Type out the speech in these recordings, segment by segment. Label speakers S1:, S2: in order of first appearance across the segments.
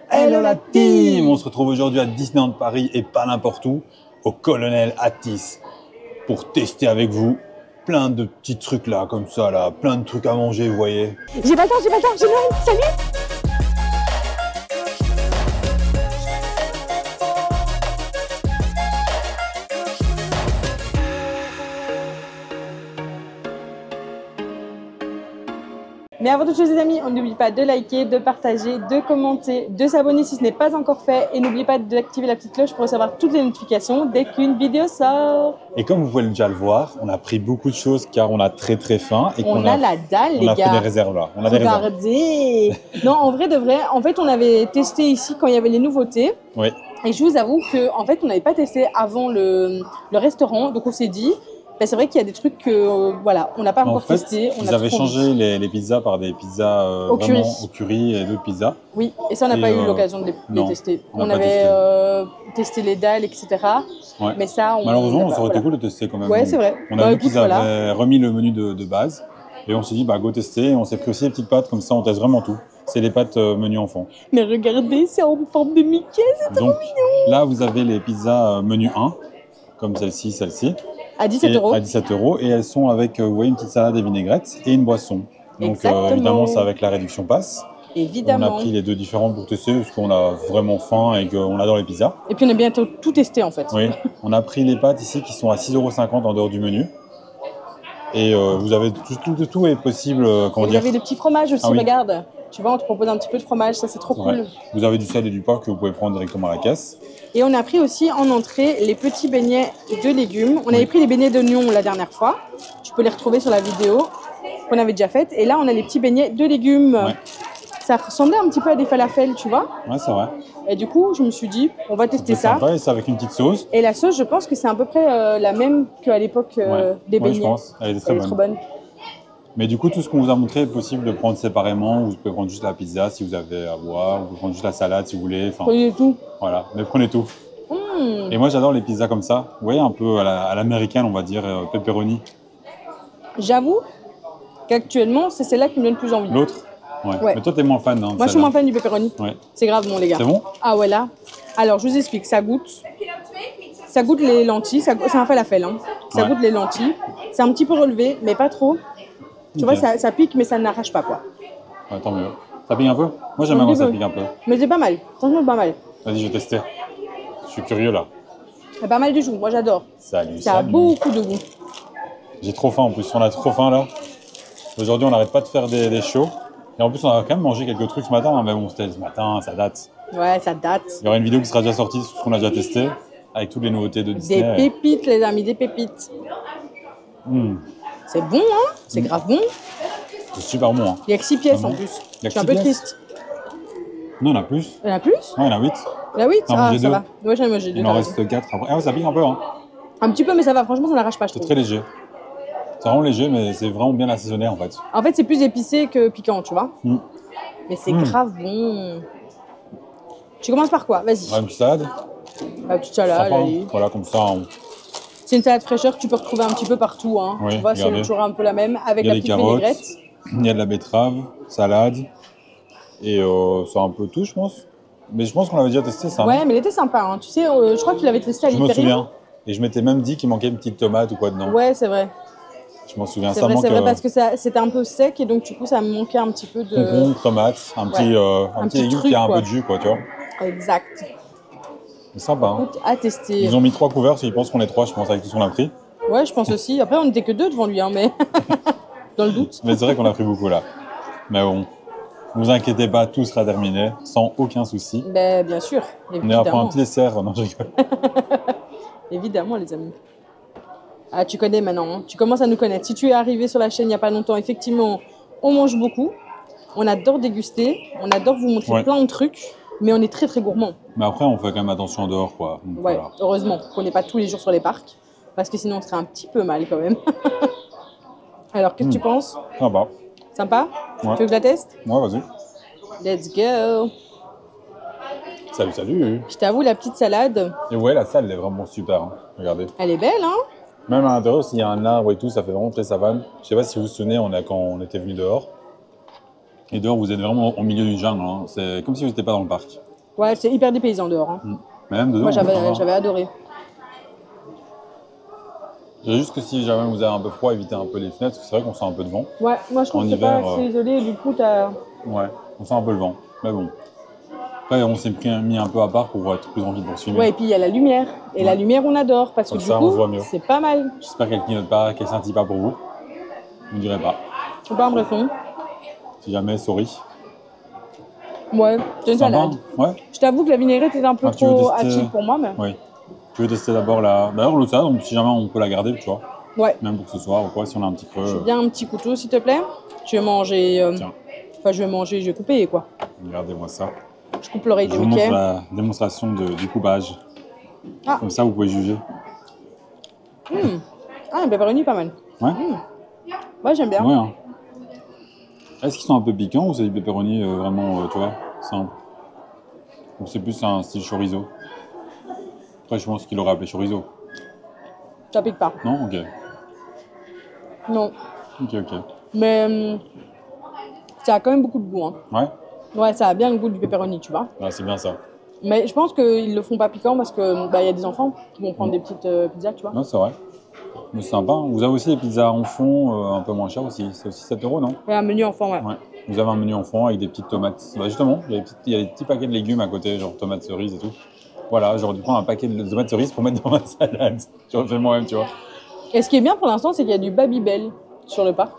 S1: Hello la team! On se retrouve aujourd'hui à Disneyland Paris et pas n'importe où, au Colonel Attis, pour tester avec vous plein de petits trucs là, comme ça là, plein de trucs à manger, vous voyez.
S2: J'ai pas le temps, j'ai Noël, salut! Mais avant toute chose les amis, on n'oublie pas de liker, de partager, de commenter, de s'abonner si ce n'est pas encore fait et n'oubliez pas d'activer la petite cloche pour recevoir toutes les notifications dès qu'une vidéo sort.
S1: Et comme vous pouvez déjà le voir, on a pris beaucoup de choses car on a très faim et
S2: on a la dalle les gars.
S1: On a fait des réserves là. On a des réserves.
S2: Regardez. Non, en vrai de vrai, en fait on avait testé ici quand il y avait les nouveautés.
S1: Oui.
S2: Et je vous avoue que en fait on n'avait pas testé avant le restaurant, donc on s'est dit. Ben, c'est vrai qu'il y a des trucs que voilà, on n'a pas encore testé.
S1: Ils avaient changé les pizzas par des pizzas au curry et d'autres pizzas.
S2: Oui, et ça on n'a pas eu l'occasion de les tester. On avait testé les dalles, etc.
S1: Ouais.
S2: Mais ça,
S1: malheureusement, ça aurait été cool de tester quand même.
S2: Ouais, c'est vrai.
S1: On a vu qu'ils avaient remis le menu de base et on s'est dit bah go tester. Et on s'est pris aussi les petites pâtes comme ça, on teste vraiment tout. C'est les pâtes menu enfant.
S2: Mais regardez, c'est en forme de Mickey, c'est trop mignon.
S1: Là, vous avez les pizzas menu 1, comme celle-ci.
S2: À 17 €.
S1: À 17 €. Et elles sont avec, vous voyez, une petite salade et vinaigrette et une boisson. Donc évidemment, c'est avec la réduction passe.
S2: Évidemment.
S1: On a pris les deux différentes pour tester parce qu'on a vraiment faim et qu'on adore les pizzas.
S2: Et puis on a bientôt tout testé en fait.
S1: Oui, on a pris les pâtes ici qui sont à 6,50 € en dehors du menu. Et vous avez tout est possible.
S2: Vous avez des petits fromages aussi, regarde. Tu vois, on te propose un petit peu de fromage, ça c'est trop cool.
S1: Vous avez du sel et du porc que vous pouvez prendre directement à la caisse.
S2: Et on a pris aussi en entrée les petits beignets de légumes. On avait pris les beignets d'oignons la dernière fois. Tu peux les retrouver sur la vidéo qu'on avait déjà faite. Et là, on a les petits beignets de légumes. Ouais. Ça ressemblait un petit peu à des falafels, tu vois.
S1: Ouais, c'est vrai.
S2: Et du coup, je me suis dit, on va tester ça.
S1: Sympa, et ça avec une petite sauce.
S2: Et la sauce, je pense que c'est à peu près la même qu'à l'époque des beignets.
S1: Je pense. Elle est trop bonne. Mais du coup, tout ce qu'on vous a montré est possible de prendre séparément. Vous pouvez prendre juste la pizza si vous avez à boire. Vous pouvez prendre juste la salade si vous voulez. Enfin,
S2: prenez tout.
S1: Voilà, mais prenez tout. Et moi, j'adore les pizzas comme ça. Vous voyez, un peu à l'américaine, on va dire, pepperoni.
S2: J'avoue qu'actuellement, c'est celle-là qui me donne plus envie.
S1: L'autre ouais. Mais toi, t'es moins fan. Hein,
S2: moi, je suis moins fan du pepperoni. Ouais. C'est grave, bon, les gars.
S1: C'est bon?
S2: Ah ouais, là. Alors, je vous explique. Ça goûte les lentilles. C'est un falafel. Hein. Ça goûte les lentilles. C'est un petit peu relevé, mais pas trop. Tu vois, ça pique, mais ça n'arrache pas, quoi.
S1: Ouais, tant mieux. Ça pique un peu? Moi, j'aime bien quand ça pique un peu.
S2: Mais c'est pas mal. Franchement, pas mal.
S1: Vas-y, je vais tester. Je suis curieux, là.
S2: C'est pas mal du tout. Moi, j'adore.
S1: Salut,
S2: ça a beaucoup de goût.
S1: J'ai trop faim, en plus. On a trop faim, là. Aujourd'hui, on n'arrête pas de faire des shows. Et en plus, on a quand même mangé quelques trucs ce matin. Hein, mais bon, c'était ce matin, ça date.
S2: Ouais, ça date.
S1: Il y aura une vidéo qui sera déjà sortie sur ce qu'on a déjà testé. Avec toutes les nouveautés de Disney.
S2: Des pépites, les amis, des pépites. C'est bon, hein? C'est grave bon.
S1: C'est super bon. Hein.
S2: Il y a que 6 pièces en plus. Je suis un peu triste.
S1: Non, il y en a plus.
S2: Il y en a plus?
S1: Ouais, il y en a 8.
S2: Il y en a 8? Ah, ça va. Ouais, j'en ai mangé 2.
S1: Il en reste 4 après. Ah ouais, ça pique un peu. Hein.
S2: Un petit peu, mais ça va. Franchement, ça n'arrache pas, je trouve.
S1: C'est très léger. C'est vraiment léger, mais c'est vraiment bien assaisonné en fait.
S2: En fait, c'est plus épicé que piquant, tu vois. Mais c'est grave bon. Tu commences par quoi? Vas-y.
S1: Une petite salade.
S2: La petite salade, allez.
S1: Voilà, comme ça.
S2: C'est une salade fraîcheur que tu peux retrouver un petit peu partout. Hein. Oui, tu vois, c'est toujours un peu la même. Avec la petite vinaigrette.
S1: Il y a de la betterave, salade. Et c'est un peu tout, je pense. Mais je pense qu'on l'avait déjà testé, ça.
S2: Ouais, mais il était sympa. Hein. Tu sais, je crois que tu l'avais testé à l'Hyperion.
S1: Je me souviens. Et je m'étais même dit qu'il manquait une petite tomate ou quoi dedans.
S2: Ouais, c'est vrai.
S1: Je m'en souviens.
S2: C'est vrai, parce que c'était un peu sec et donc du coup, ça me manquait un petit peu de...
S1: Concombre, tomate, un petit légume qui a un peu de jus, quoi, tu vois.
S2: Exact.
S1: C'est sympa. Hein.
S2: À tester.
S1: Ils ont mis 3 couverts, ils pensent qu'on est 3, je pense, avec tout ce qu'on a pris.
S2: Ouais, je pense aussi. Après, on n'était que 2 devant lui, hein, mais dans le doute.
S1: Mais c'est vrai qu'on a pris beaucoup là. Mais bon, ne vous inquiétez pas, tout sera terminé, sans aucun souci.
S2: Ben, bien sûr, évidemment.
S1: On est un petit dessert, non, je rigole.
S2: Évidemment, les amis. Ah, tu connais maintenant, hein. Tu commences à nous connaître. Si tu es arrivé sur la chaîne il n'y a pas longtemps, effectivement, on mange beaucoup. On adore déguster. On adore vous montrer plein de trucs. Mais on est très, très gourmand.
S1: Mais après, on fait quand même attention en dehors, quoi. Donc,
S2: ouais, voilà. Heureusement qu'on n'est pas tous les jours sur les parcs. Parce que sinon, on serait un petit peu mal, quand même. Alors, qu'est-ce que tu penses?
S1: Sympa.
S2: Sympa? Tu veux que je la teste?
S1: Ouais, vas-y.
S2: Let's go.
S1: Salut, salut.
S2: Je t'avoue, la petite salade.
S1: Et ouais, la salle, elle est vraiment super. Hein. Regardez.
S2: Elle est belle, hein?
S1: Même à l'intérieur, s'il y a un arbre et tout, ça fait vraiment très savane. Je sais pas si vous vous souvenez, quand on était venu dehors. Et dehors, vous êtes vraiment au milieu du jungle. Hein. C'est comme si vous n'étiez pas dans le parc.
S2: Ouais, c'est hyper dépaysant dehors. Hein.
S1: Mais même dedans.
S2: Moi,
S1: ça va.
S2: j'avais adoré.
S1: C'est juste que si jamais vous avez un peu froid, évitez un peu les fenêtres, parce que c'est vrai qu'on sent un peu de vent.
S2: Ouais, moi, je trouve
S1: En
S2: que c'est pas
S1: hiver,
S2: assez isolé. Du coup, t'as...
S1: Ouais, on sent un peu le vent. Mais bon. Après, on s'est mis un peu à part pour être plus tranquille pour filmer.
S2: Ouais, et puis il y a la lumière. Et la lumière, on adore. Parce que
S1: Comme
S2: du
S1: ça, on
S2: coup,
S1: se voit mieux.
S2: c'est pas mal.
S1: J'espère qu'elle clignote pas, qu'elle scintille pas pour vous. Je ne dirais pas.
S2: J'ai pas l'impression.
S1: Si jamais, sorry.
S2: Ouais, c'est une
S1: Sympa,
S2: salade.
S1: hein. Ouais.
S2: Je t'avoue que la vinaigrette était un peu
S1: Tu veux
S2: trop
S1: tester
S2: acide pour moi, mais...
S1: Oui. Tu veux tester d'abord la. D'ailleurs, l'autre salade, donc si jamais on peut la garder, tu vois.
S2: Ouais.
S1: Même pour ce soir ou quoi, si on a un petit creux.
S2: Je veux bien un petit couteau, s'il te plaît. Je vais manger...
S1: Tiens,
S2: Enfin, je vais couper, quoi.
S1: regardez-moi ça.
S2: Je coupe l'oreille
S1: Je
S2: de
S1: vous montre
S2: Mickey.
S1: la démonstration du coupage.
S2: Ah.
S1: Comme ça, vous pouvez juger.
S2: Ah, le pepperoni, pas mal.
S1: Ouais.
S2: Ouais, j'aime bien.
S1: Ouais. Hein. Est-ce qu'ils sont un peu piquants ou c'est du pepperoni vraiment, tu vois, simple? Ou c'est plus un style chorizo? Après, je pense qu'il aurait appelé chorizo.
S2: Ça pique pas.
S1: Non? Ok.
S2: Non.
S1: Ok.
S2: Mais ça a quand même beaucoup de goût. Hein.
S1: Ouais?
S2: Ouais, ça a bien le goût du pepperoni, tu vois.
S1: Ah, c'est bien ça.
S2: Mais je pense qu'ils le font pas piquant parce que y a des enfants qui vont prendre des petites pizzas, tu vois.
S1: Non, c'est vrai. Mais c'est sympa. Vous avez aussi des pizzas en fond, un peu moins cher aussi. C'est aussi 7 €, non?
S2: Ouais, un menu enfant, ouais.
S1: Ouais. Vous avez un menu enfant avec des petites tomates. Bah justement, il y a des petits paquets de légumes à côté, genre tomates cerises et tout. Voilà, j'aurais dû prendre un paquet de tomates cerises pour mettre dans ma salade. J'aurais fait moi-même, tu vois.
S2: Et ce qui est bien pour l'instant, c'est qu'il y a du Babybel sur le parc.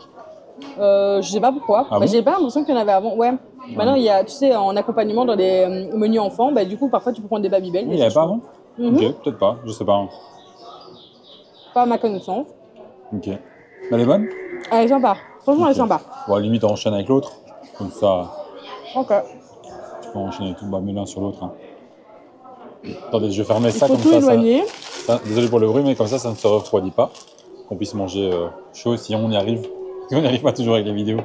S2: Je sais pas pourquoi.
S1: Ah bon
S2: J'ai pas l'impression qu'il y en avait avant. Ouais. Maintenant, il y a, tu sais, en accompagnement dans les menus enfants, du coup, parfois, tu peux prendre des Babybel.
S1: Il n'y avait pas avant?
S2: Mhm.
S1: Ok, peut-être pas, je sais pas.
S2: Pas à ma connaissance.
S1: Ok. Mais elle est bonne?
S2: Elle est sympa. Franchement, elle est
S1: Ok.
S2: sympa.
S1: Bon, à la limite, on enchaîne avec l'autre. Comme ça,
S2: Ok.
S1: tu peux enchaîner tout, mais l'un sur l'autre. Hein. Attendez, je vais fermer
S2: Il
S1: ça
S2: faut
S1: comme
S2: tout
S1: ça.
S2: éloigner.
S1: Désolé pour le bruit, mais comme ça ne se refroidit pas. Qu'on puisse manger chaud si on y arrive. Si on n'y arrive pas toujours avec les vidéos.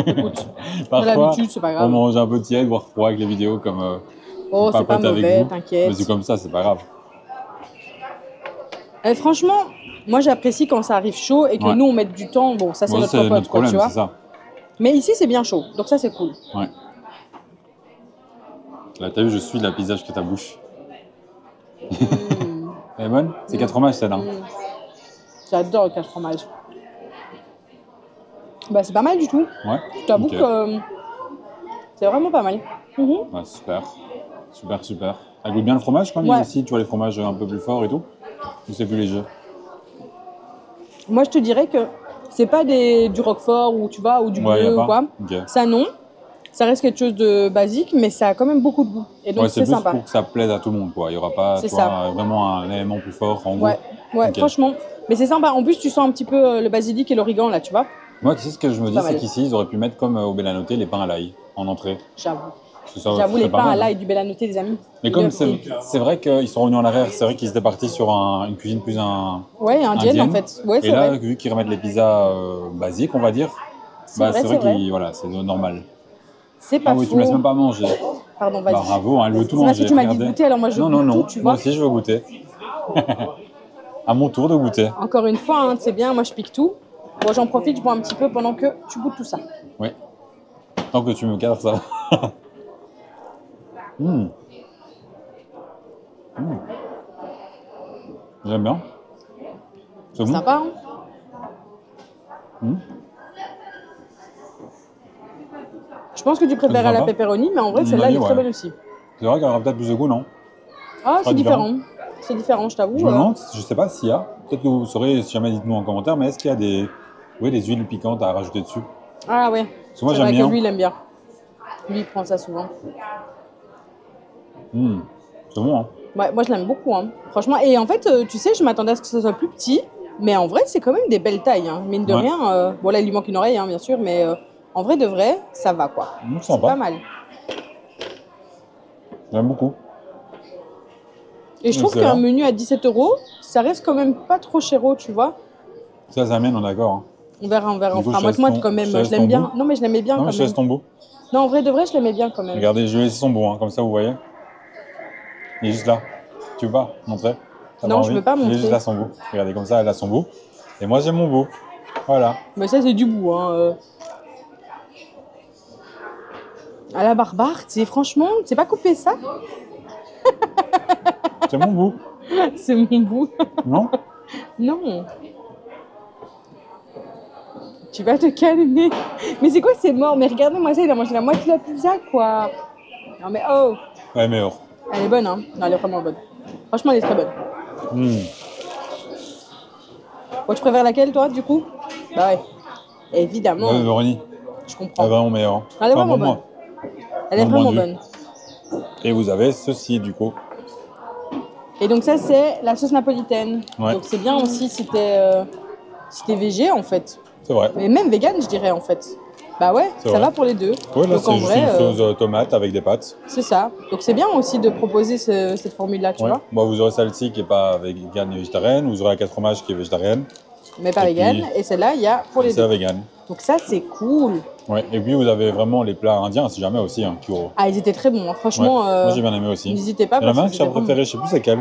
S2: Écoute,
S1: Parfois,
S2: l'habitude, c'est pas
S1: on
S2: grave.
S1: mange un peu tiède, voire froid avec les vidéos comme
S2: Oh,
S1: on
S2: c'est pas
S1: papote avec
S2: mauvais,
S1: vous.
S2: t'inquiète.
S1: Mais c'est comme ça, c'est pas grave.
S2: Et franchement, moi, j'apprécie quand ça arrive chaud et que
S1: Ouais.
S2: nous, on mette du temps. Bon, ça, c'est
S1: Bon,
S2: notre
S1: c'est
S2: pote,
S1: notre
S2: quoi,
S1: problème,
S2: tu vois.
S1: c'est ça.
S2: Mais ici, c'est bien chaud. Donc ça, c'est cool.
S1: Ouais. Là, t'as vu, je suis la pizza jusqu'à ta bouche. Elle est bonne? C'est 4 fromages, celle-là.
S2: J'adore le 4 fromages. C'est pas mal du tout.
S1: Ouais.
S2: Je t'avoue
S1: Ok.
S2: que c'est vraiment pas mal. Mhm.
S1: Ouais, super. Super. Elle goûte bien le fromage quand même,
S2: Ouais.
S1: aussi, tu vois, les fromages un peu plus forts et tout. Ou c'est plus léger?
S2: Moi, je te dirais que c'est pas du roquefort ou tu vois ou du
S1: Ouais, y
S2: bleu
S1: a
S2: ou
S1: pas.
S2: quoi.
S1: Ok.
S2: Ça non. Ça reste quelque chose de basique, mais ça a quand même beaucoup de goût. Et donc
S1: Ouais, c'est
S2: c'est
S1: plus
S2: sympa.
S1: pour que ça plaise à tout le monde, quoi. Il y aura pas,
S2: C'est
S1: tu vois,
S2: ça.
S1: vraiment un élément plus fort en goût.
S2: Ouais,
S1: Ok.
S2: franchement. Mais c'est sympa. En plus, tu sens un petit peu le basilic et l'origan là, tu vois.
S1: Moi, tu sais ce que je me dis,
S2: Pas
S1: c'est
S2: mal.
S1: qu'ici, ils auraient pu mettre comme au Bella Notte les pains à l'ail en entrée.
S2: J'avoue.
S1: Parce que ça
S2: J'avoue,
S1: serait
S2: les
S1: pas
S2: pains à
S1: mal, hein.
S2: l'ail du Bella Notte, les amis.
S1: Mais comme
S2: Le-
S1: c'est vrai qu'ils sont revenus en arrière, c'est vrai qu'ils étaient partis sur une cuisine plus
S2: Ouais, indienne en fait. Ouais,
S1: Et
S2: c'est
S1: là,
S2: vrai.
S1: vu qu'ils remettent les pizzas basiques, on va dire,
S2: C'est vrai,
S1: c'est vrai
S2: c'est vrai.
S1: qu'ils, voilà, c'est normal.
S2: C'est pas
S1: Ah oui,
S2: faux.
S1: tu me laisses même pas manger.
S2: Pardon, vas-y.
S1: Bah, bravo, hein, elle veut tout
S2: C'est parce
S1: manger.
S2: que tu m'as dit de
S1: regardez.
S2: goûter, alors moi je
S1: Non,
S2: goûte
S1: non,
S2: tout, tu
S1: moi
S2: vois.
S1: aussi je veux goûter. À mon tour de goûter.
S2: Encore une fois, hein, c'est bien, moi je pique tout. Bon, j'en profite, je bois un petit peu pendant que tu goûtes tout ça.
S1: Oui. Tant que tu me cadres ça. Mmh. Mmh. J'aime bien. C'est bon?
S2: Sympa, hein. Je pense que tu préfères à la
S1: sympa.
S2: pepperoni, mais en vrai,
S1: Mon
S2: celle-là, elle est
S1: avis,
S2: très
S1: ouais.
S2: bonne aussi.
S1: C'est vrai qu'elle aura peut-être plus de goût, non?
S2: Ah,
S1: Pas
S2: c'est différent. C'est différent, je t'avoue.
S1: Je me demande, je sais pas s'il y a, peut-être que vous saurez, si jamais dites-nous en commentaire, mais est-ce qu'il y a des huiles piquantes à rajouter dessus?
S2: Ah ouais.
S1: Parce que moi
S2: C'est
S1: j'aime
S2: vrai
S1: bien.
S2: que lui, il aime bien. Lui, il prend ça souvent.
S1: C'est bon, hein?
S2: Ouais, moi, je l'aime beaucoup, hein. Franchement. Et en fait, tu sais, je m'attendais à ce que ce soit plus petit, mais en vrai, c'est quand même des belles tailles, hein. Mine de
S1: Ouais.
S2: rien. Bon, là, il lui manque une oreille, hein, bien sûr, mais en vrai de vrai, ça va, quoi. C'est
S1: Sympa.
S2: pas mal.
S1: J'aime beaucoup.
S2: Et je trouve
S1: Excellent.
S2: qu'un menu à 17 €, ça reste quand même pas trop chéro, tu vois.
S1: Ça, c'est la mienne, on est d'accord. Hein.
S2: On verra,
S1: Du
S2: on
S1: coup,
S2: fera
S1: je laisse
S2: moite-moite
S1: ton-
S2: quand même.
S1: je
S2: Je
S1: laisse
S2: l'aime
S1: ton
S2: bien.
S1: bout.
S2: Non, mais je l'aimais bien
S1: Non,
S2: quand
S1: mais je laisse
S2: même.
S1: ton bout.
S2: Non, en vrai de vrai, je l'aimais bien quand même.
S1: Regardez, je vais laisser son bout, hein, comme ça vous voyez. Il est juste là. Tu veux pas montrer? T'as
S2: Non, je
S1: envie
S2: veux pas
S1: Il est
S2: montrer.
S1: juste là son bout. Regardez, comme ça, elle a son bout. Et moi, j'ai mon bout. Voilà.
S2: Mais ça, c'est du bout, hein. À la barbare, c'est franchement, c'est pas couper ça.
S1: C'est mon goût.
S2: C'est mon goût.
S1: Non?
S2: Non. Tu vas te calmer. Mais c'est quoi ces morts? Mais regardez-moi ça, il a mangé la moitié de la pizza, quoi. Non mais oh.
S1: Ouais, meilleur.
S2: Elle est bonne, hein. Non, elle est vraiment bonne. Franchement, elle est très bonne. Bon, tu préfères laquelle, toi, du coup? Bah ouais. Évidemment.
S1: Ouais, Véronique.
S2: Je
S1: Elle est
S2: comprends.
S1: vraiment meilleure. Hein.
S2: Elle est
S1: Enfin,
S2: vraiment
S1: pour
S2: bonne.
S1: moi.
S2: Elle est
S1: Bon,
S2: vraiment
S1: vendu.
S2: bonne.
S1: Et vous avez ceci, du coup.
S2: Et donc ça, c'est la sauce napolitaine.
S1: Ouais.
S2: Donc c'est bien aussi si t'es végé, en fait.
S1: C'est vrai.
S2: Mais même vegan, je dirais, en fait. Bah ouais,
S1: C'est
S2: ça
S1: vrai.
S2: va pour les deux.
S1: Ouais, là,
S2: Donc en
S1: c'est juste
S2: vrai,
S1: une sauce tomate avec des pâtes.
S2: c'est ça. Donc c'est bien aussi de proposer cette formule-là, tu
S1: Ouais.
S2: vois.
S1: Bon, vous aurez celle-ci qui n'est pas vegan et végétarienne. Vous aurez la 4 fromages qui est végétarienne.
S2: Mais pas
S1: Et
S2: vegan.
S1: puis-
S2: Et celle-là, il y a pour les
S1: C'est
S2: deux.
S1: vegan.
S2: Donc ça, c'est cool.
S1: Ouais. Et puis, vous avez vraiment les plats indiens, si jamais aussi, hein, qui
S2: Ah, ils étaient très bons. Hein.
S1: Ouais.
S2: Franchement,
S1: Moi, j'ai bien aimé aussi.
S2: n'hésitez pas.
S1: Il y en a
S2: parce
S1: un
S2: que
S1: que j'ai
S2: c'était
S1: préféré, je sais plus c'est quel.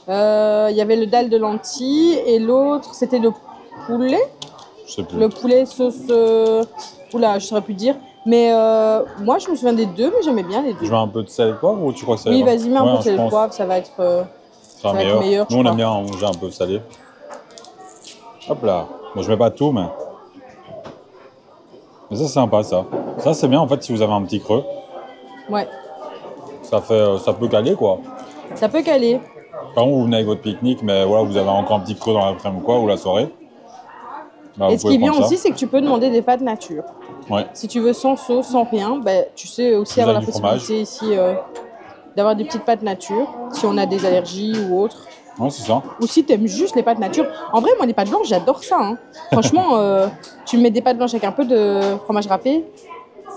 S2: vraiment- Il y avait le dalle de lentilles et l'autre, c'était le poulet.
S1: Je sais plus.
S2: Le poulet sauce... Oula, je saurais plus dire. Mais moi, je me souviens des deux, mais j'aimais bien les deux.
S1: Je mets un peu de sel et poivre ou tu crois que ça
S2: Oui,
S1: ira?
S2: vas-y, mets un
S1: Ouais,
S2: peu de
S1: je
S2: sel et
S1: pense.
S2: poivre, ça va être...
S1: Ça
S2: va être
S1: meilleur.
S2: meilleur, je
S1: Nous, on
S2: crois.
S1: aime bien manger un peu salé. Hop là. Bon, je mets pas tout, mais ça, c'est sympa, ça. Ça, c'est bien, en fait, si vous avez un petit creux.
S2: Ouais,
S1: Ça peut caler, quoi.
S2: ça peut caler.
S1: Par exemple, vous venez avec votre pique-nique, mais voilà, vous avez encore un petit creux dans l'après-midi ou quoi, ou la soirée. Bah,
S2: Et
S1: vous
S2: ce
S1: pouvez
S2: qui est bien
S1: prendre ça.
S2: aussi, c'est que tu peux demander des pâtes nature.
S1: Ouais.
S2: Si tu veux sans sauce, sans rien, ben, tu sais aussi
S1: Vous
S2: avoir la
S1: avez du
S2: possibilité ici d'avoir des petites pâtes nature, si on a des allergies ou autres.
S1: Ouais, c'est ça.
S2: Ou si tu aimes juste les pâtes nature. En vrai, moi, les pâtes blanches, j'adore ça. Hein. Franchement, tu mets des pâtes blanches avec un peu de fromage râpé,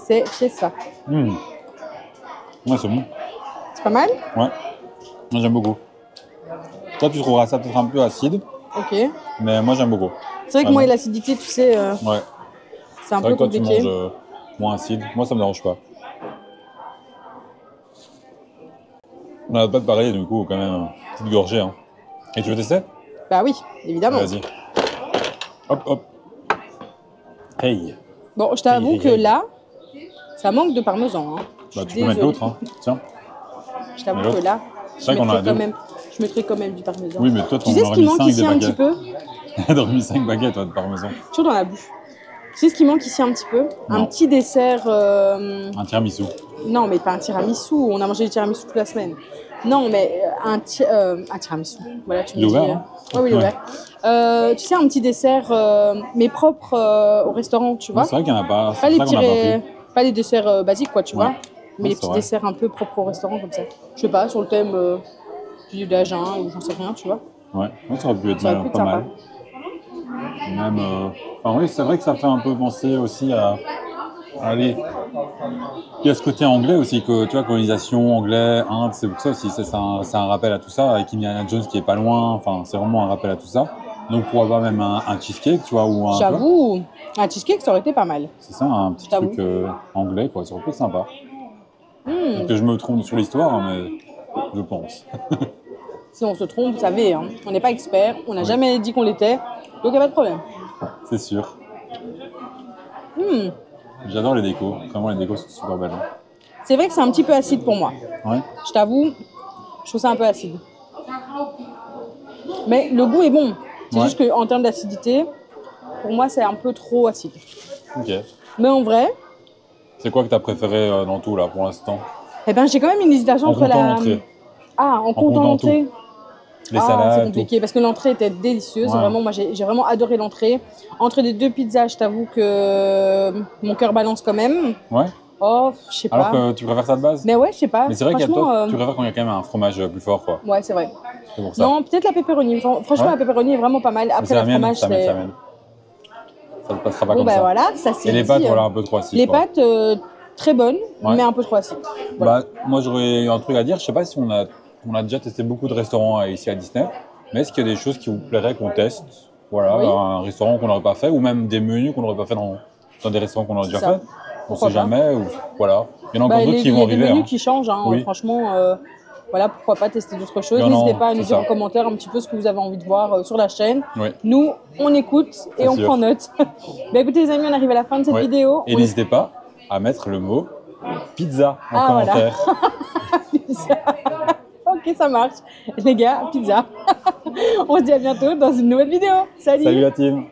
S2: c'est ça.
S1: Ouais, c'est bon.
S2: C'est pas mal?
S1: Ouais. Moi, j'aime beaucoup. Toi, tu trouveras ça peut-être un peu acide,
S2: Ok.
S1: mais moi, j'aime beaucoup.
S2: C'est vrai que moi et l'acidité, tu sais,
S1: Ouais.
S2: c'est un
S1: C'est vrai
S2: peu
S1: que toi, tu
S2: compliqué.
S1: manges moins acide. Moi, ça me dérange pas. On n'a pas de pareil, du coup, quand même, une petite gorgée. Hein. Et tu veux tester?
S2: Bah oui, évidemment.
S1: Vas-y. Hop, hop. Hey.
S2: Bon, je t'avoue
S1: Hey,
S2: que
S1: hey, hey.
S2: là, ça manque de parmesan. Hein. Je
S1: Bah,
S2: suis
S1: tu peux mettre
S2: désolée.
S1: l'autre, hein. Tiens.
S2: Je t'avoue
S1: Mais l'autre,
S2: que là,
S1: c'est vrai qu'on en a deux.
S2: je mettrai quand même du parmesan.
S1: Oui, mais toi,
S2: Tu sais ce qui manque ici un petit peu?
S1: T'as remis 5 baguettes, toi, de parmesan.
S2: Toujours dans la bouche. Tu sais ce qui manque ici un petit peu? Un
S1: Non.
S2: petit dessert.
S1: Un tiramisu.
S2: Non, mais pas un tiramisu. On a mangé du tiramisu toute la semaine. Non, mais un tiramisu. Voilà, tu me
S1: Il est
S2: dis.
S1: ouvert, hein?
S2: Oui, oui, il est
S1: Ouais.
S2: ouvert. Tu sais, un petit dessert, mais propre au restaurant, tu vois.
S1: C'est vrai qu'il n'y en a pas.
S2: Pas
S1: C'est
S2: les,
S1: ça qu'on n'a pas pris.
S2: pas les desserts basiques, quoi, tu
S1: Ouais.
S2: vois. Mais
S1: Ouais,
S2: les
S1: c'est
S2: petits
S1: vrai.
S2: desserts un peu propres au restaurant, comme ça. Je sais pas, sur le thème du d'Agen ou j'en sais rien, tu vois.
S1: Ouais, ouais, ça aurait pu être
S2: Ça aurait pu être
S1: pas
S2: sympa.
S1: mal. Même, enfin, oui, c'est vrai que ça fait un peu penser aussi à. Allez. Il y a ce côté anglais aussi, que tu vois, colonisation, anglais, Inde, c'est pour ça aussi, c'est un rappel à tout ça, avec Indiana Jones qui est pas loin, enfin, c'est vraiment un rappel à tout ça. Donc, pour avoir même un cheesecake, tu vois, ou un.
S2: J'avoue, un cheesecake, ça aurait été pas mal.
S1: C'est ça, un petit
S2: J'avoue.
S1: truc anglais, quoi, ça aurait pu être sympa.
S2: Hmm.
S1: Peut-être que je me trompe sur l'histoire, hein, mais je pense.
S2: Si on se trompe, vous savez, hein, on n'est pas expert, on n'a
S1: Oui.
S2: jamais dit qu'on l'était, donc il n'y a pas de problème.
S1: C'est sûr.
S2: Hmm.
S1: J'adore les décos, vraiment les décos sont super belles. Hein.
S2: C'est vrai que c'est un petit peu acide pour moi.
S1: Ouais.
S2: Je t'avoue, je trouve ça un peu acide. Mais le goût est bon. C'est
S1: Ouais.
S2: juste qu'en termes d'acidité, pour moi, c'est un peu trop acide.
S1: Ok.
S2: Mais en vrai,
S1: C'est quoi que t'as préféré dans tout là pour l'instant?
S2: eh ben, j'ai quand même une hésitation
S1: En
S2: entre
S1: comptant
S2: la...
S1: l'entrée.
S2: Ah, en comptant
S1: comptant
S2: l'entrée.
S1: Les
S2: Ah, c'est
S1: salades, tout.
S2: compliqué parce que l'entrée était délicieuse.
S1: Ouais.
S2: Vraiment, moi, j'ai vraiment adoré l'entrée. Entre les deux pizzas, je t'avoue que mon cœur balance quand même.
S1: Ouais.
S2: Oh, je sais
S1: Alors
S2: pas.
S1: que tu préfères ça de base?
S2: Mais ouais, je sais pas.
S1: Mais c'est vrai qu'il y a
S2: Franchement,
S1: toi, tu préfères quand il y a quand même un fromage plus fort, quoi.
S2: ouais, c'est vrai.
S1: C'est pour ça.
S2: Non, peut-être la pepperoni. Franchement,
S1: Ouais.
S2: la pepperoni est vraiment pas mal.
S1: Mais
S2: Après,
S1: c'est
S2: le
S1: la mienne,
S2: fromage,
S1: ça
S2: c'est...
S1: mienne. Ça ne passera pas
S2: Bon,
S1: comme
S2: ben
S1: ça.
S2: voilà, ça c'est
S1: Et les
S2: dit,
S1: pâtes, voilà, un peu trop acides.
S2: Les
S1: quoi.
S2: pâtes, très bonnes,
S1: Ouais.
S2: mais un peu trop acides. Voilà.
S1: Bah, moi, j'aurais un truc à dire. Je sais pas si on a déjà testé beaucoup de restaurants ici à Disney, mais est-ce qu'il y a des choses qui vous plairaient qu'on teste? Voilà,
S2: Oui.
S1: un restaurant qu'on n'aurait pas fait, ou même des menus qu'on n'aurait pas fait dans des restaurants qu'on aurait déjà
S2: ça.
S1: fait. On
S2: Pourquoi
S1: sait
S2: pas.
S1: jamais. Ou, voilà. Il y en a
S2: Bah,
S1: encore d'autres qui
S2: il y
S1: vont
S2: a des
S1: arriver.
S2: menus
S1: Hein.
S2: qui changent, hein.
S1: Oui.
S2: Franchement, voilà, pourquoi pas tester d'autres choses.
S1: Il y en a,
S2: N'hésitez pas à nous
S1: c'est
S2: dire
S1: ça.
S2: en commentaire un petit peu ce que vous avez envie de voir sur la chaîne.
S1: Oui.
S2: Nous, on écoute et
S1: C'est
S2: on
S1: sûr.
S2: prend note. Bah, écoutez les amis, on arrive à la fin de cette
S1: Ouais.
S2: vidéo.
S1: Et n'hésitez pas à mettre le mot pizza en
S2: Ah, voilà.
S1: commentaire.
S2: Pizza. Ok, ça marche. Les gars, pizza. On se dit à bientôt dans une nouvelle vidéo. Salut.
S1: Salut la team.